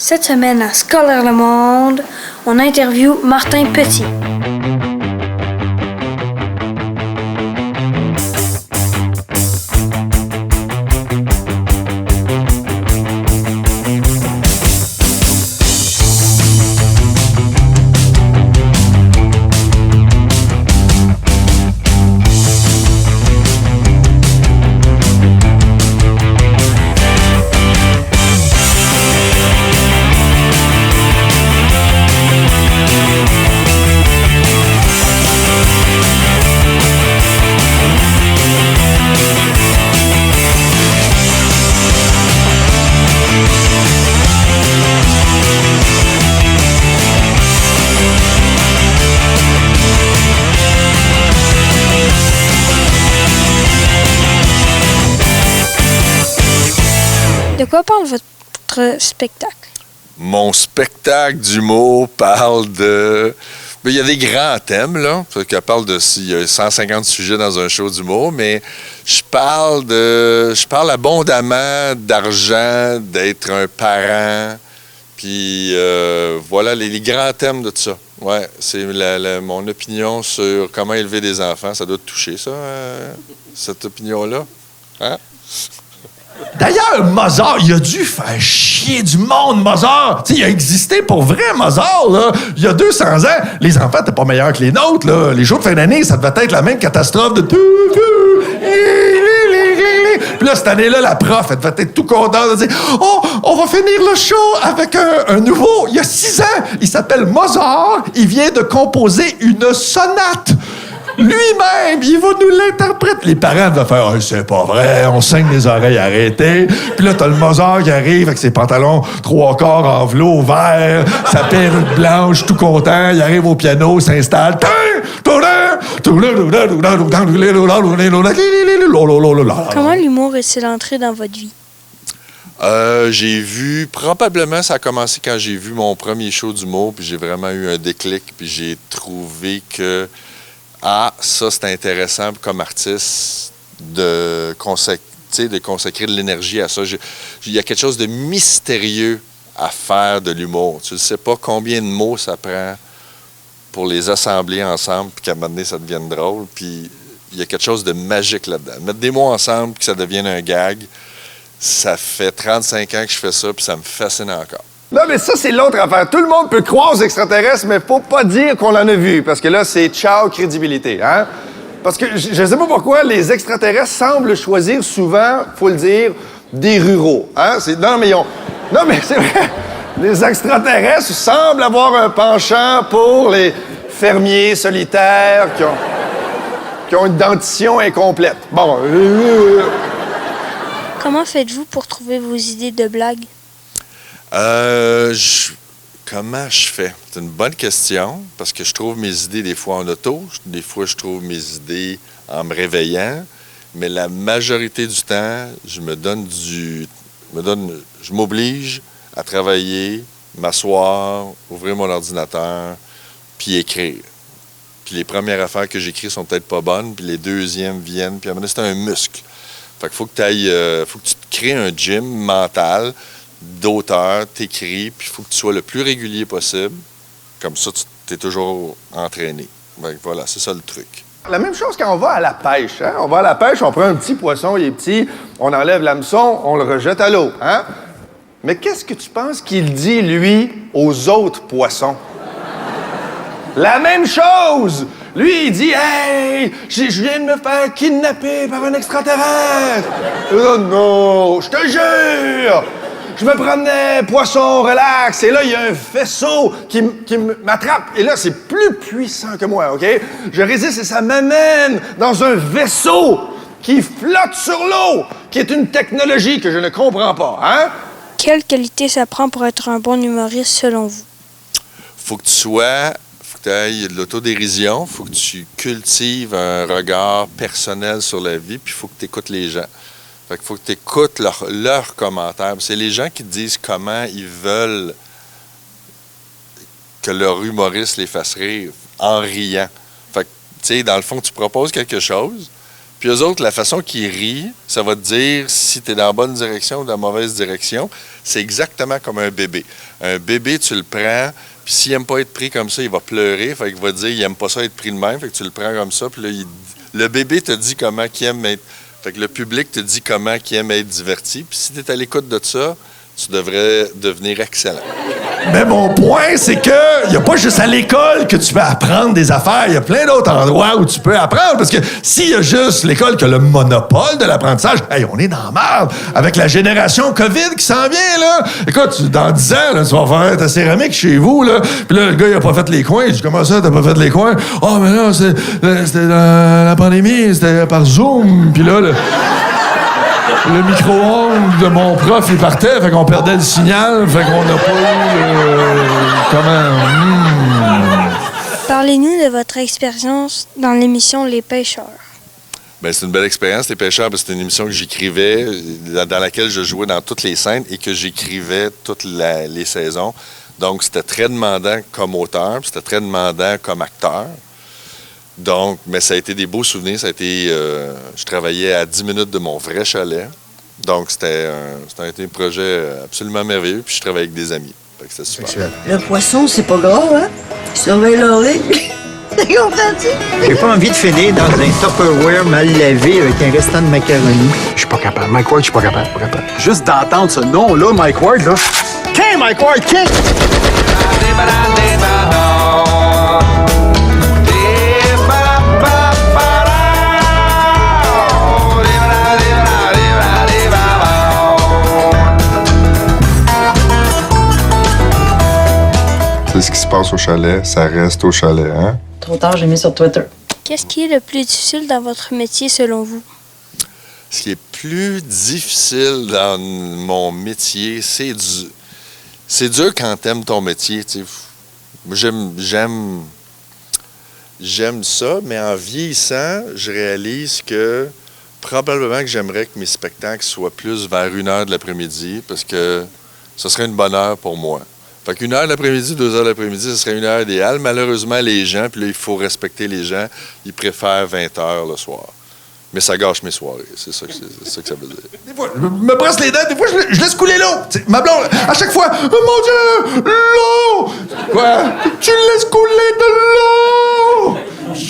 Cette semaine à Scolaire Le Monde, on interviewe Martin Petit. De quoi parle votre spectacle? Mon spectacle d'humour parle de... Il y a des grands thèmes, là. Ça parle de... Il y a 150 sujets dans un show d'humour, mais je parle abondamment d'argent, d'être un parent, puis voilà les grands thèmes de tout ça. Ouais, c'est mon opinion sur comment élever des enfants. Ça doit te toucher, ça, cette opinion-là? Hein? D'ailleurs, Mozart, il a dû faire chier du monde, Mozart. T'sais, il a existé pour vrai, Mozart, là. Il y a 200 ans, les enfants étaient pas meilleurs que les nôtres, là. Les jours de fin d'année, ça devait être la même catastrophe de... Puis là, cette année-là, la prof, elle devait être tout contente de dire « Oh, on va finir le show avec un nouveau, il y a 6 ans. Il s'appelle Mozart. Il vient de composer une sonate. » Lui-même, il va nous l'interpréter. Les parents devaient faire « C'est pas vrai, on saigne les oreilles, arrêtez. » Puis là, t'as le Mozart qui arrive avec ses pantalons 3/4 en velours vert, sa perruque blanche, tout content. Il arrive au piano, s'installe. Comment l'humour est-il entré dans votre vie? J'ai vu... Probablement, ça a commencé quand j'ai vu mon premier show d'humour, puis j'ai vraiment eu un déclic, puis j'ai trouvé que... ça, c'est intéressant comme artiste de consacrer de l'énergie à ça. Il y a quelque chose de mystérieux à faire de l'humour. Tu ne sais pas combien de mots ça prend pour les assembler ensemble, puis qu'à un moment donné, ça devienne drôle. Puis il y a quelque chose de magique là-dedans. Mettre des mots ensemble, puis que ça devienne un gag, ça fait 35 ans que je fais ça, puis ça me fascine encore. Non, mais ça, c'est l'autre affaire. Tout le monde peut croire aux extraterrestres, mais faut pas dire qu'on en a vu, parce que là, c'est ciao crédibilité, hein? Parce que je sais pas pourquoi les extraterrestres semblent choisir souvent, faut le dire, des ruraux, hein? Non, mais c'est vrai. Les extraterrestres semblent avoir un penchant pour les fermiers solitaires qui ont une dentition incomplète. Bon. Comment faites-vous pour trouver vos idées de blagues? Comment je fais? C'est une bonne question, parce que je trouve mes idées des fois en auto, des fois je trouve mes idées en me réveillant, mais la majorité du temps, je m'oblige à travailler, m'asseoir, ouvrir mon ordinateur, puis écrire. Puis les premières affaires que j'écris sont peut-être pas bonnes, puis les deuxièmes viennent, puis à un moment donné, c'est un muscle. Fait qu'il faut que faut que tu te crées un gym mental d'auteur, t'écris, puis il faut que tu sois le plus régulier possible. Comme ça, tu es toujours entraîné. Ben, voilà, c'est ça le truc. La même chose quand on va à la pêche. Hein? On va à la pêche, on prend un petit poisson, il est petit, on enlève l'hameçon, on le rejette à l'eau. Hein? Mais qu'est-ce que tu penses qu'il dit, lui, aux autres poissons? La même chose! Lui, il dit « Hey, je viens de me faire kidnapper par un extraterrestre! » Oh non, je te jure! Je me promenais, poisson, relax, et là, il y a un vaisseau qui m'attrape. Et là, c'est plus puissant que moi, OK? Je résiste et ça m'amène dans un vaisseau qui flotte sur l'eau, qui est une technologie que je ne comprends pas, hein? Quelle qualité ça prend pour être un bon humoriste, selon vous? Faut que tu aies de l'autodérision, faut que tu cultives un regard personnel sur la vie, puis il faut que tu écoutes les gens. Fait qu'il faut que tu écoutes leurs commentaires. C'est les gens qui te disent comment ils veulent que leur humoriste les fasse rire en riant. Fait que, tu sais, dans le fond, tu proposes quelque chose, Puis eux autres, la façon qu'ils rient, ça va te dire si tu es dans la bonne direction ou dans la mauvaise direction. C'est exactement comme un bébé. Un bébé, tu le prends, puis s'il n'aime pas être pris comme ça, il va pleurer. Fait qu'il va te dire il n'aime pas ça être pris de même. Fait que tu le prends comme ça, puis là, le bébé te dit comment il aime être... Fait que le public te dit comment il aime être diverti. Puis si tu es à l'écoute de ça, tu devrais devenir excellent. Mais mon point, c'est que il n'y a pas juste à l'école que tu peux apprendre des affaires. Il y a plein d'autres endroits où tu peux apprendre. Parce que s'il y a juste l'école qui a le monopole de l'apprentissage, hey, on est dans la merde. Avec la génération COVID qui s'en vient, là. Écoute, dans 10 ans, là, tu vas faire ta céramique chez vous, là. Puis là, le gars, il a pas fait les coins. Je dis, comment ça, t'as pas fait les coins? Ah, mais là, c'était dans la pandémie, c'était par Zoom. Puis là, le micro-ondes de mon prof, il partait, fait qu'on perdait le signal, fait qu'on n'a pas eu... Parlez-nous de votre expérience dans l'émission Les Pêcheurs. Bien, c'est une belle expérience, Les Pêcheurs, parce que c'est une émission que j'écrivais, dans laquelle je jouais dans toutes les scènes et que j'écrivais toutes les saisons. Donc, c'était très demandant comme auteur, puis c'était très demandant comme acteur. Donc, mais ça a été des beaux souvenirs. Ça a été, je travaillais à 10 minutes de mon vrai chalet. Donc, ça a été un projet absolument merveilleux. Puis, je travaillais avec des amis. Fait que c'était super. Le poisson, c'est pas grave, hein? Surveille l'oreille. T'as compris? J'ai pas envie de finir dans un Tupperware mal lavé avec un restant de macaroni. Je suis pas capable. Mike Ward, je suis pas capable. Juste d'entendre ce nom-là, Mike Ward, là. King, Mike Ward, King! C'est ce qui se passe au chalet, ça reste au chalet, hein? Trop tard, j'ai mis sur Twitter. Qu'est-ce qui est le plus difficile dans votre métier selon vous? Ce qui est plus difficile dans mon métier, c'est dur quand t'aimes ton métier. T'sais. J'aime ça, mais en vieillissant, je réalise que probablement que j'aimerais que mes spectacles soient plus vers 1h de l'après-midi parce que ce serait une bonne heure pour moi. Fait qu'1 heure de l'après-midi, 2 heures de l'après-midi, ce serait une heure idéale. Malheureusement, les gens, puis là, il faut respecter les gens, ils préfèrent 20 heures le soir. Mais ça gâche mes soirées. C'est ça que ça veut dire. Des fois, je me brosse les dents, des fois, je laisse couler l'eau. T'sais, ma blonde, à chaque fois, oh mon Dieu, l'eau! Quoi? Tu laisses couler de l'eau!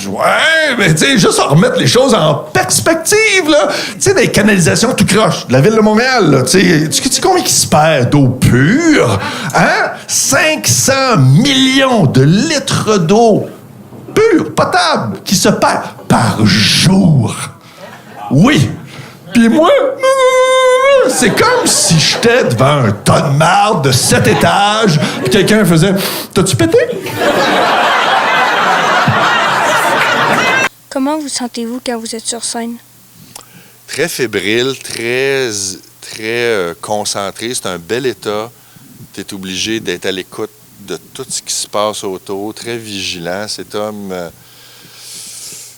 Ouais, mais tu sais, juste en remettre les choses en perspective, là. Tu sais, des canalisations tout croche de la ville de Montréal, là. Tu sais combien qui se perd d'eau pure? Hein? 500 millions de litres d'eau pure, potable, qui se perd par jour. Oui. Puis moi, c'est comme si j'étais devant un tas de marde de 7 étages, puis quelqu'un faisait « T'as-tu pété? » Comment vous sentez-vous quand vous êtes sur scène? Très fébrile, très concentré. C'est un bel état. Tu es obligé d'être à l'écoute de tout ce qui se passe autour, très vigilant. Cet homme,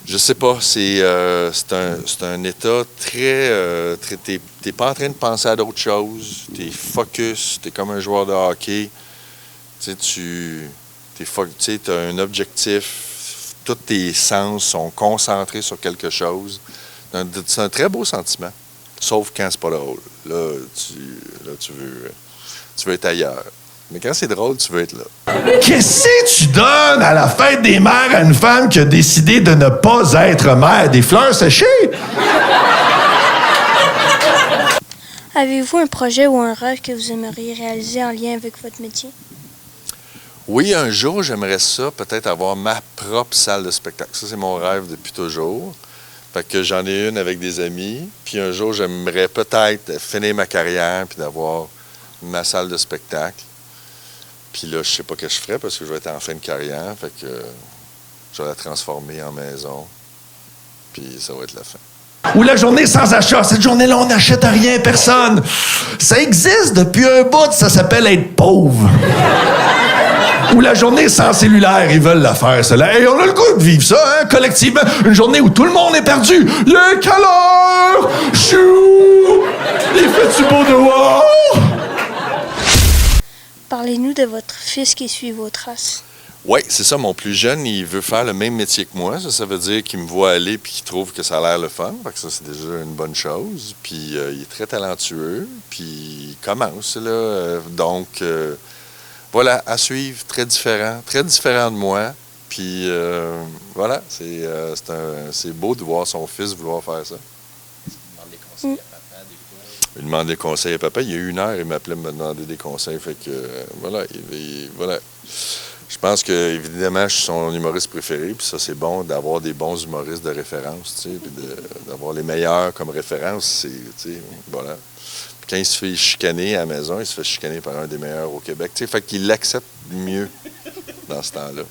je sais pas, c'est un état très... t'es pas en train de penser à d'autres choses. T'es focus, t'es comme un joueur de hockey. Tu sais, t'as un objectif. Tous tes sens sont concentrés sur quelque chose. C'est un très beau sentiment, sauf quand c'est pas drôle. Là, tu veux être ailleurs. Mais quand c'est drôle, tu veux être là. Qu'est-ce que tu donnes à la fête des mères à une femme qui a décidé de ne pas être mère? Des fleurs séchées? Avez-vous un projet ou un rêve que vous aimeriez réaliser en lien avec votre métier? Oui, un jour, j'aimerais ça, peut-être avoir ma propre salle de spectacle. Ça, c'est mon rêve depuis toujours. Fait que j'en ai une avec des amis. Puis un jour, j'aimerais peut-être finir ma carrière puis d'avoir ma salle de spectacle. Puis là, je sais pas ce que je ferais parce que je vais être en fin de carrière. Fait que je vais la transformer en maison. Puis ça va être la fin. Ou la journée sans achat. Cette journée-là, on n'achète rien, personne. Ça existe depuis un bout, ça s'appelle être pauvre. Ou la journée sans cellulaire, ils veulent la faire, celle-là. Et on a le goût de vivre ça, hein, collectivement. Une journée où tout le monde est perdu. Il est quelle heure? Chou! Il fait-tu beau dehors? Parlez-nous de votre fils qui suit vos traces. Oui, c'est ça. Mon plus jeune, il veut faire le même métier que moi. Ça veut dire qu'il me voit aller puis qu'il trouve que ça a l'air le fun. Fait que ça, c'est déjà une bonne chose. Puis il est très talentueux. Puis il commence, là. Voilà, à suivre. Très différent de moi. Puis voilà, c'est beau de voir son fils vouloir faire ça. Il demande des conseils à papa. Il y a 1 heure, il m'appelait me demander des conseils. Fait que voilà. Je pense que, évidemment, je suis son humoriste préféré, puis ça, c'est bon d'avoir des bons humoristes de référence, tu sais, puis d'avoir les meilleurs comme référence, c'est, tu sais, voilà. Puis quand il se fait chicaner à la maison, il se fait chicaner par un des meilleurs au Québec, tu sais, fait qu'il l'accepte mieux dans ce temps-là.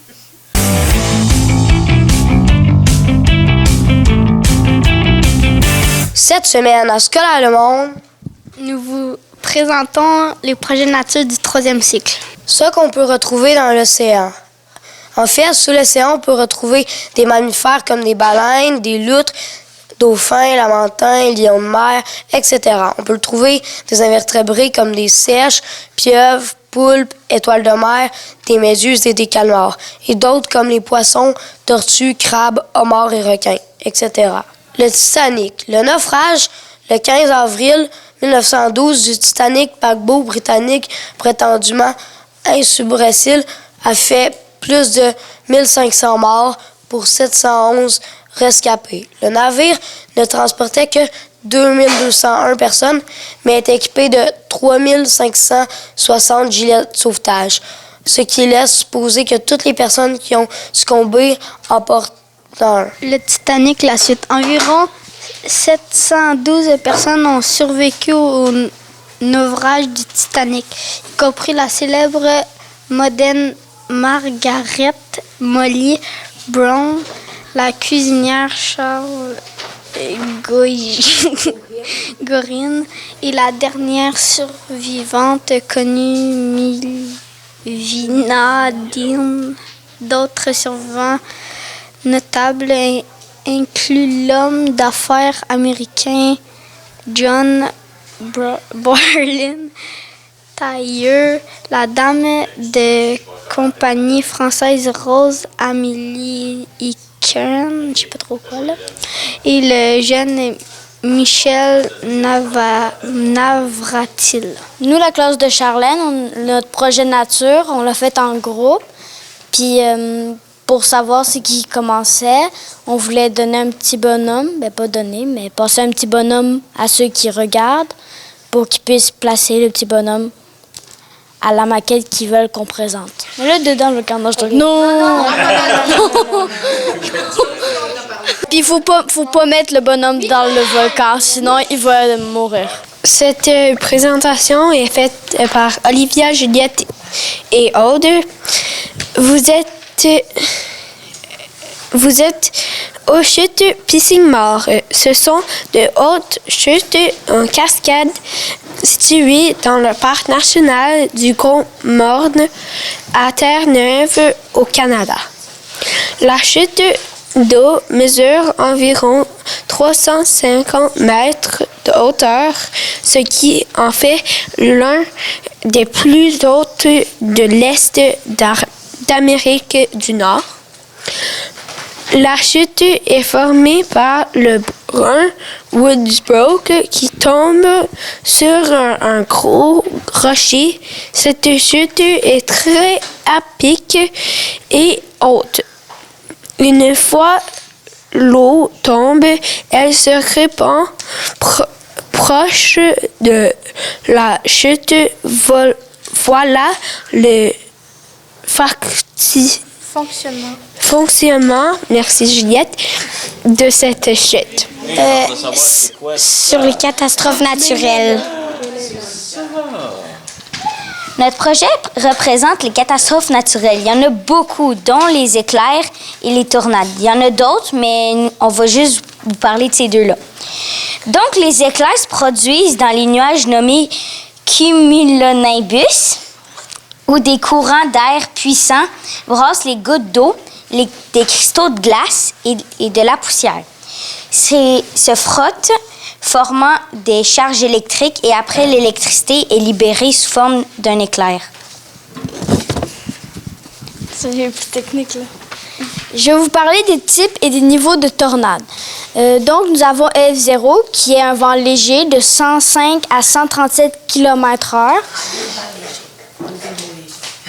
Cette semaine à Scolaire Le Monde, nous vous présentons les projets de nature du 3e cycle. Ce qu'on peut retrouver dans l'océan. En fait, sous l'océan, on peut retrouver des mammifères comme des baleines, des loutres, dauphins, lamantins, lions de mer, etc. On peut trouver des invertébrés comme des seiches, pieuvres, poulpes, étoiles de mer, des méduses et des calmars, et d'autres comme les poissons, tortues, crabes, homards et requins, etc. Le Titanic. Le naufrage, le 15 avril 1912 du Titanic, paquebot britannique prétendument insubmersible, a fait plus de 1500 morts pour 711 rescapés. Le navire ne transportait que 2201 personnes, mais est équipé de 3560 gilets de sauvetage, ce qui laisse supposer que toutes les personnes qui ont succombé en portent un. Le Titanic, la suite. Environ 712 personnes ont survécu au naufrage du Titanic, y compris la célèbre modèle Margaret Molly Brown, la cuisinière Charles Gorin et la dernière survivante connue Milvina Dean. D'autres survivants notables incluent l'homme d'affaires américain John Borlin Tailleur, la dame de compagnie française Rose Amélie Kern, je sais pas trop quoi là, et le jeune Michel Navratil. Nous, la classe de Charlène, notre projet de nature, on l'a fait en groupe. Puis pour savoir ce qui commençait, on voulait donner un petit bonhomme, pas donner, mais passer un petit bonhomme à ceux qui regardent pour qu'ils puissent placer le petit bonhomme à la maquette qu'ils veulent qu'on présente. Mais là, dedans, le carnage, non! Puis il faut pas mettre le bonhomme dans le volcan, sinon il va mourir. Cette présentation est faite par Olivia, Juliette et Aude. Vous êtes aux chutes Pissing-Mort. Ce sont de hautes chutes en cascade situées dans le parc national du Gros-Morne à Terre-Neuve au Canada. La chute d'eau mesure environ 350 mètres de hauteur, ce qui en fait l'un des plus hautes de l'Est d'Amérique du Nord. La chute est formée par le brun Woods Brook qui tombe sur un gros rocher. Cette chute est très à pic et haute. Une fois l'eau tombe, elle se répand proche de la chute. Voilà le fonctionnement, merci Juliette, de cette chute. Sur les catastrophes naturelles. Notre projet représente les catastrophes naturelles. Il y en a beaucoup, dont les éclairs et les tornades. Il y en a d'autres, mais on va juste vous parler de ces deux-là. Donc, les éclairs se produisent dans les nuages nommés cumulonimbus, où des courants d'air puissants brassent les gouttes d'eau, des cristaux de glace et de la poussière. Se frottent, formant des charges électriques, et après, l'électricité est libérée sous forme d'un éclair. Ça devient plus technique, là. Je vais vous parler des types et des niveaux de tornades. Donc, nous avons EF0, qui est un vent léger de 105 à 137 km/h.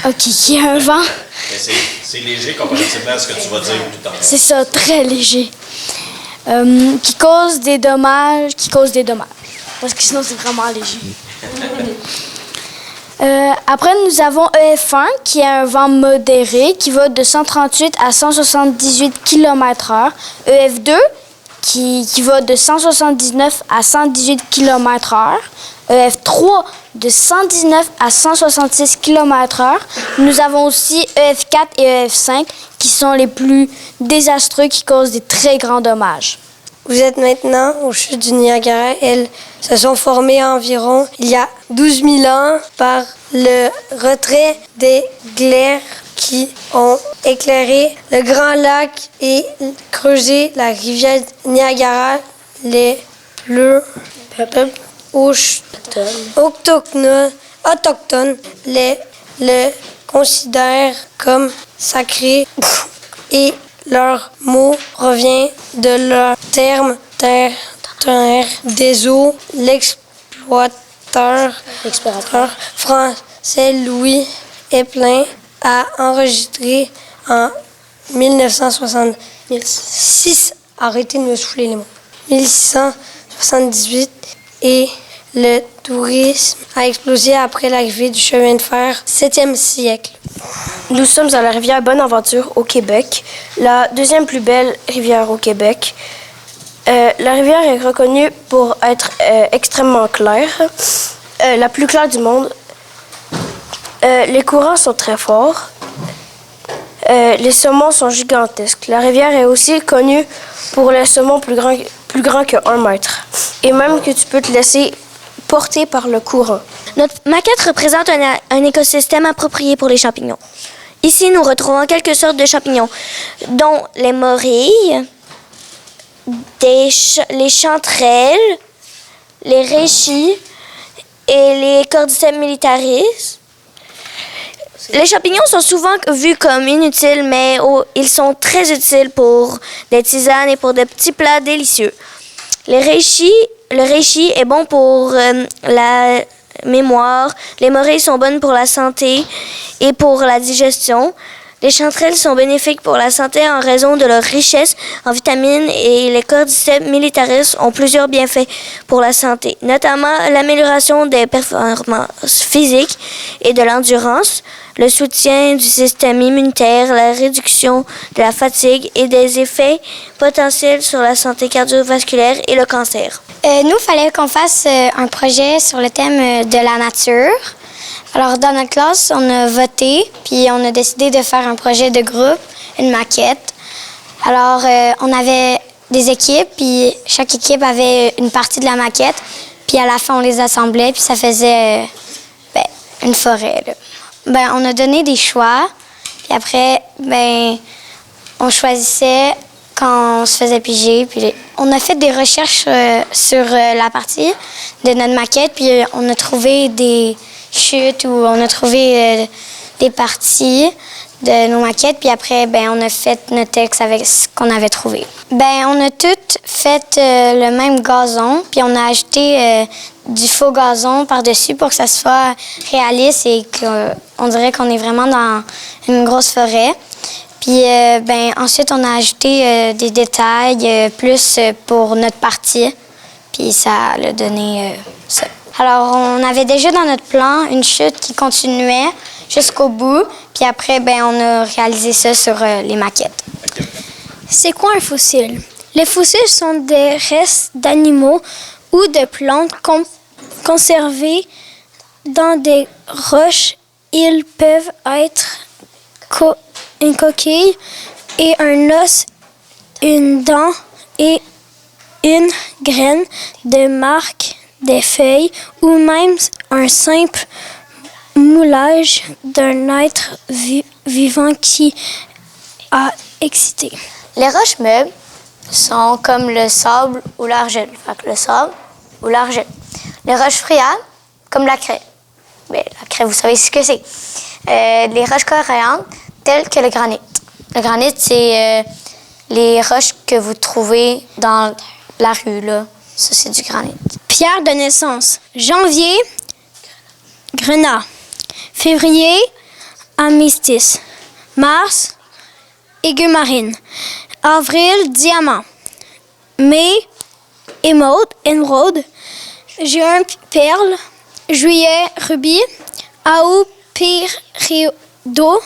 OK, qui est un vent... C'est léger comparativement à ce que tu vas dire tout à l'heure. C'est ça, très léger. Qui cause des dommages. Parce que sinon, c'est vraiment léger. Après, nous avons EF1, qui est un vent modéré, qui va de 138 à 178 km/h. EF2, qui va de 179 à 118 km/h. EF3, de 119 à 166 km/h. Nous avons aussi EF4 et EF5, qui sont les plus désastreux, qui causent des très grands dommages. Vous êtes maintenant aux chutes du Niagara. Elles se sont formées environ il y a 12 000 ans par le retrait des glaires qui ont éclairé le Grand Lac et creusé la rivière Niagara. Les peuples autochtones le considèrent comme sacré et leur mot provient de leur terme terre des eaux. L'explorateur français Louis Eplin a enregistré en 1966, arrêtez de me souffler les mots, 1678, et le tourisme a explosé après l'arrivée du chemin de fer, 7e siècle. Nous sommes à la rivière Bonaventure au Québec, la deuxième plus belle rivière au Québec. La rivière est reconnue pour être extrêmement claire, la plus claire du monde. Les courants sont très forts. Les saumons sont gigantesques. La rivière est aussi connue pour les saumons plus grands que 1 mètre. Et même que tu peux te laisser porter par le courant. Notre maquette représente un écosystème approprié pour les champignons. Ici, nous retrouvons quelques sortes de champignons, dont les morilles, les chanterelles, les reishi et les cordyceps militaris. Les champignons sont souvent vus comme inutiles, mais ils sont très utiles pour des tisanes et pour de petits plats délicieux. Le reishi est bon pour la mémoire. Les morilles sont bonnes pour la santé et pour la digestion. Les chanterelles sont bénéfiques pour la santé en raison de leur richesse en vitamines et les cordyceps militaris ont plusieurs bienfaits pour la santé, notamment l'amélioration des performances physiques et de l'endurance, le soutien du système immunitaire, la réduction de la fatigue et des effets potentiels sur la santé cardiovasculaire et le cancer. Nous, il fallait qu'on fasse un projet sur le thème de la nature. Alors, dans notre classe, on a voté, puis on a décidé de faire un projet de groupe, une maquette. Alors, on avait des équipes, puis chaque équipe avait une partie de la maquette, puis à la fin, on les assemblait, puis ça faisait une forêt, là. On a donné des choix, puis après, on choisissait quand on se faisait piger. Puis on a fait des recherches sur la partie de notre maquette, puis on a trouvé des chutes ou on a trouvé des parties de nos maquettes, puis après, on a fait notre texte avec ce qu'on avait trouvé. On a toutes fait le même gazon, puis on a ajouté du faux gazon par-dessus pour que ça soit réaliste et qu'on dirait qu'on est vraiment dans une grosse forêt. Puis ensuite, on a ajouté des détails plus pour notre partie, puis ça a donné ça. Alors, on avait déjà dans notre plan une chute qui continuait jusqu'au bout, puis après, on a réalisé ça sur les maquettes. C'est quoi un fossile? Les fossiles sont des restes d'animaux ou de plantes conservés dans des roches. Ils peuvent être une coquille et un os, une dent et une graine de marque des feuilles ou même un simple moulage d'un être vivant qui a excité. Les roches meubles sont comme le sable ou l'argile. Le sable ou l'argile. Les roches friables, comme la craie. La craie, vous savez ce que c'est. Les roches coralliennes, tel que le granit. Le granit, c'est les roches que vous trouvez dans la rue, là. Ça, c'est du granit. Pierre de naissance. Janvier, grenat. Février, améthyste. Mars, aiguë marine. Avril, diamant. Mai, émeraude. Juin, perle. Juillet, rubis. Août, perido.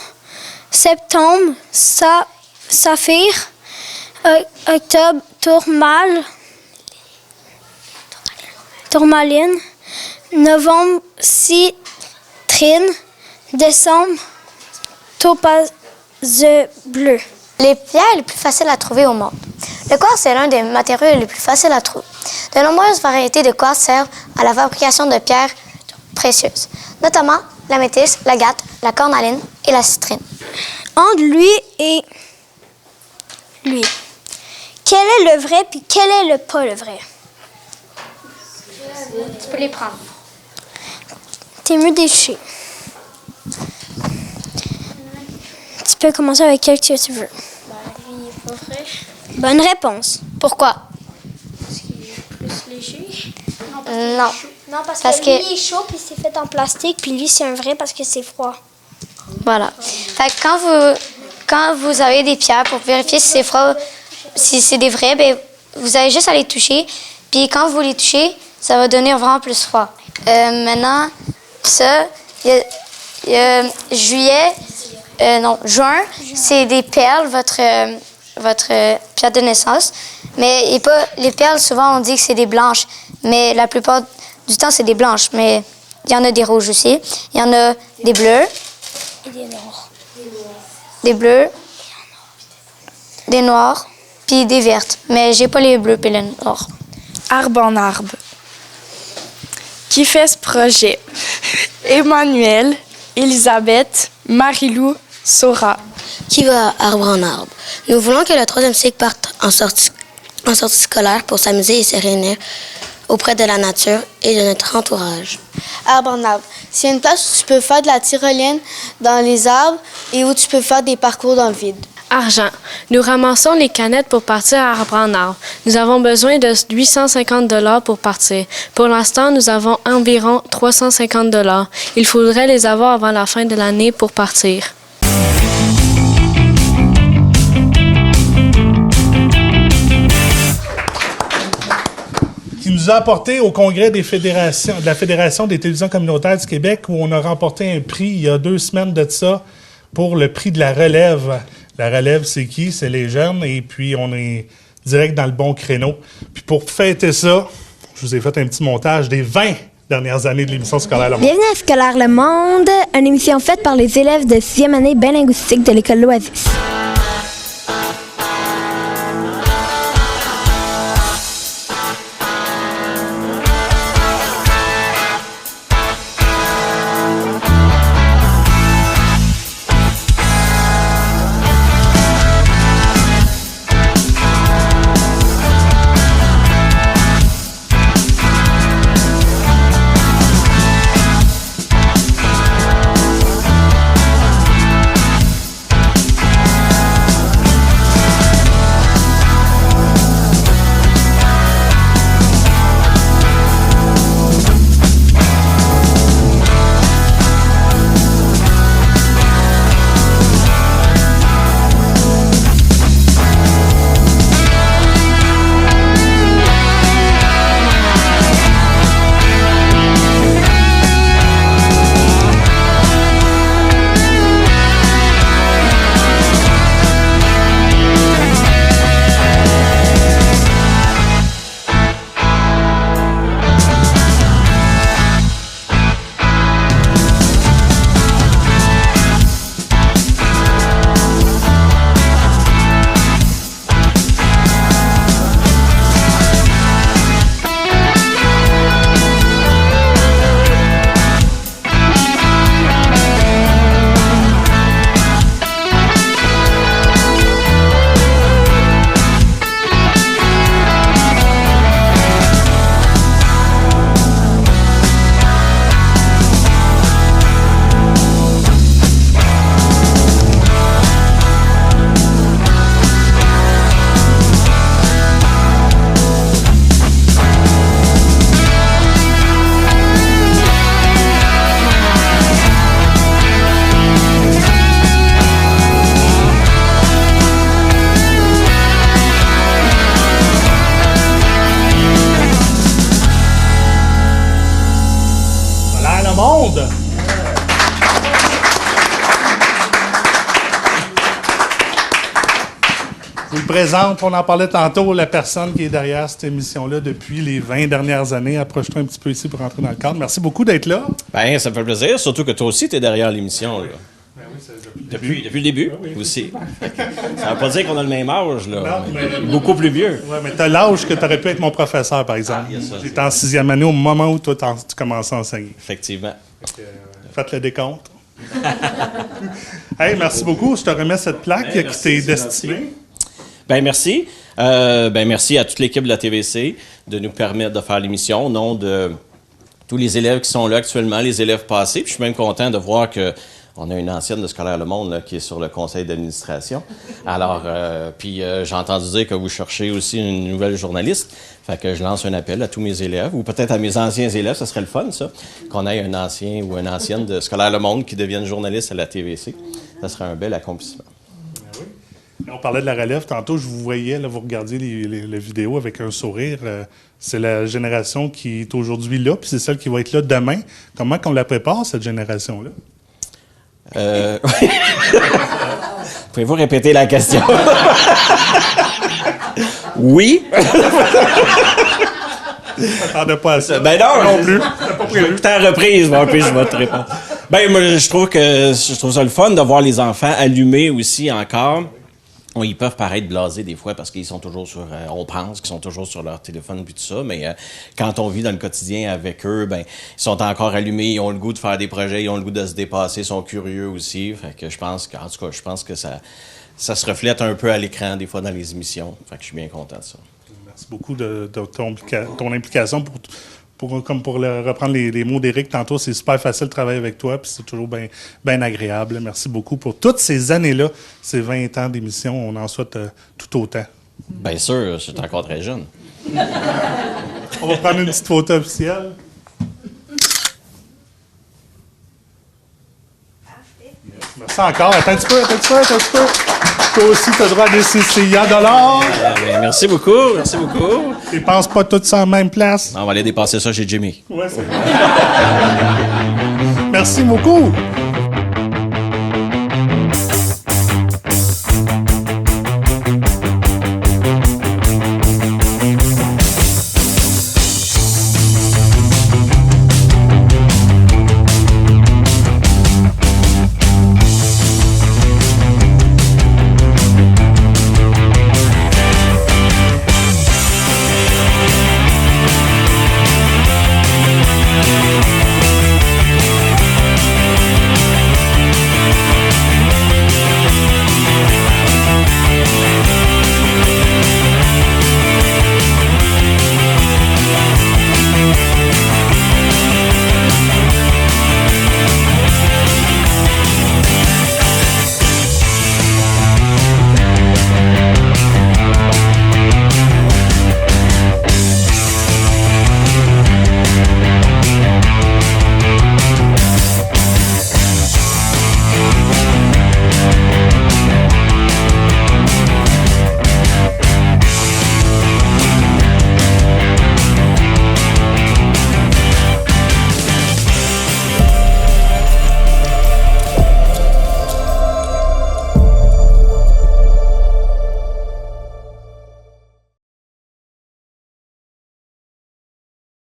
Septembre, saphir. Octobre, tourmaline. Novembre, citrine. Décembre, topaze bleu. Les pierres les plus faciles à trouver au monde. Le quartz est l'un des matériaux les plus faciles à trouver. De nombreuses variétés de quartz servent à la fabrication de pierres précieuses, notamment l'améthyste, l'agate, la cornaline et la citrine. Entre lui et lui, quel est le vrai puis quel est le pas le vrai? Tu peux les prendre. T'es mieux déchiré. Tu peux commencer avec quel que tu veux. Lui, il est pas vrai. Bonne réponse. Pourquoi? Parce qu'il est plus léger. Non. Non, parce que lui, il est chaud puis c'est fait en plastique, puis lui, c'est un vrai parce que c'est froid. Voilà. Fait que quand vous avez des pierres, pour vérifier si c'est froid, si c'est des vrais, ben, vous avez juste à les toucher. Puis quand vous les touchez, ça va devenir vraiment plus froid. Maintenant, ça, il y a juin, c'est des perles, votre pierre de naissance. Mais les perles, souvent, on dit que c'est des blanches. Mais la plupart du temps, c'est des blanches. Mais il y en a des rouges aussi. Il y en a des bleus. Et des noirs. Des bleus. Des noirs. Puis des vertes. Mais j'ai pas les bleus et les noirs. Arbre en arbre. Qui fait ce projet? Emmanuel, Elisabeth, Marie-Lou, Sora. Qui va à Arbre en arbre? Nous voulons que le 3e cycle parte en sortie scolaire pour s'amuser et se réunir auprès de la nature et de notre entourage. Arbre en arbre. C'est une place où tu peux faire de la tyrolienne dans les arbres et où tu peux faire des parcours dans le vide. Argent. Nous ramassons les canettes pour partir à Arbre en arbre. Nous avons besoin de 850 $ pour partir. Pour l'instant, nous avons environ 350 $. Il faudrait les avoir avant la fin de l'année pour partir. Qui nous a apporté au congrès de la Fédération des télévisions communautaires du Québec, où on a remporté un prix il y a 2 semaines de ça pour le prix de la relève. La relève, c'est qui? C'est les jeunes, et puis on est direct dans le bon créneau. Puis pour fêter ça, je vous ai fait un petit montage des 20 dernières années de l'émission Scolaire Le Monde. Bienvenue à Scolaire Le Monde, une émission faite par les élèves de 6e année linguistique de l'école L'Oasis. Je vous présente, on en parlait tantôt, la personne qui est derrière cette émission-là depuis les 20 dernières années. Approche-toi un petit peu ici pour rentrer dans le cadre. Merci beaucoup d'être là. Ben, ça me fait plaisir, surtout que toi aussi, tu es derrière l'émission. Là. Ben oui, c'est depuis le début aussi. Ça ne veut pas dire qu'on a le même âge, là. Non, mais beaucoup plus vieux. Oui, mais tu as l'âge que tu aurais pu être mon professeur, par exemple. Tu étais en 6e année au moment où toi, tu commençais à enseigner. Effectivement. Faites le décompte. Hey, merci beaucoup. Je te remets cette plaque qui t'est destinée. Ben merci. Merci à toute l'équipe de la TVC de nous permettre de faire l'émission au nom de tous les élèves qui sont là actuellement, les élèves passés. Puis je suis même content de voir que on a une ancienne de Scolaire Le Monde là, qui est sur le conseil d'administration. Alors, j'ai entendu dire que vous cherchez aussi une nouvelle journaliste. Fait que je lance un appel à tous mes élèves, ou peut-être à mes anciens élèves, ça serait le fun, ça, qu'on ait un ancien ou une ancienne de Scolaire Le Monde qui devienne journaliste à la TVC. Ça serait un bel accomplissement. On parlait de la relève. Tantôt, je vous voyais, là, vous regardiez les vidéos avec un sourire. C'est la génération qui est aujourd'hui là, puis c'est celle qui va être là demain. Comment qu'on la prépare, cette génération-là? Pouvez-vous répéter la question? Oui. Je m'attendais pas à ça. Ben non plus. T'es en reprise, puis je vais te répondre. Ben moi, je trouve ça le fun de voir les enfants allumés aussi encore. Ils peuvent paraître blasés des fois parce qu'ils sont toujours sur... on pense qu'ils sont toujours sur leur téléphone puis tout ça, mais quand on vit dans le quotidien avec eux, ben ils sont encore allumés, ils ont le goût de faire des projets, ils ont le goût de se dépasser, ils sont curieux aussi. Fait que je pense que ça se reflète un peu à l'écran des fois dans les émissions. Fait que je suis bien content de ça. Merci beaucoup de ton implication comme pour reprendre les mots d'Éric tantôt, c'est super facile de travailler avec toi, puis c'est toujours bien agréable. Merci beaucoup pour toutes ces années-là, ces 20 ans d'émission. On en souhaite tout autant. Bien sûr, je suis encore très jeune. On va prendre une petite photo officielle. Merci encore. Attends un petit peu. Toi aussi, tu as droit à des CCIA $. Merci beaucoup. Dépense pas tout ça en même place. On va aller dépasser ça chez Jimmy. Ouais, c'est vrai. Merci beaucoup.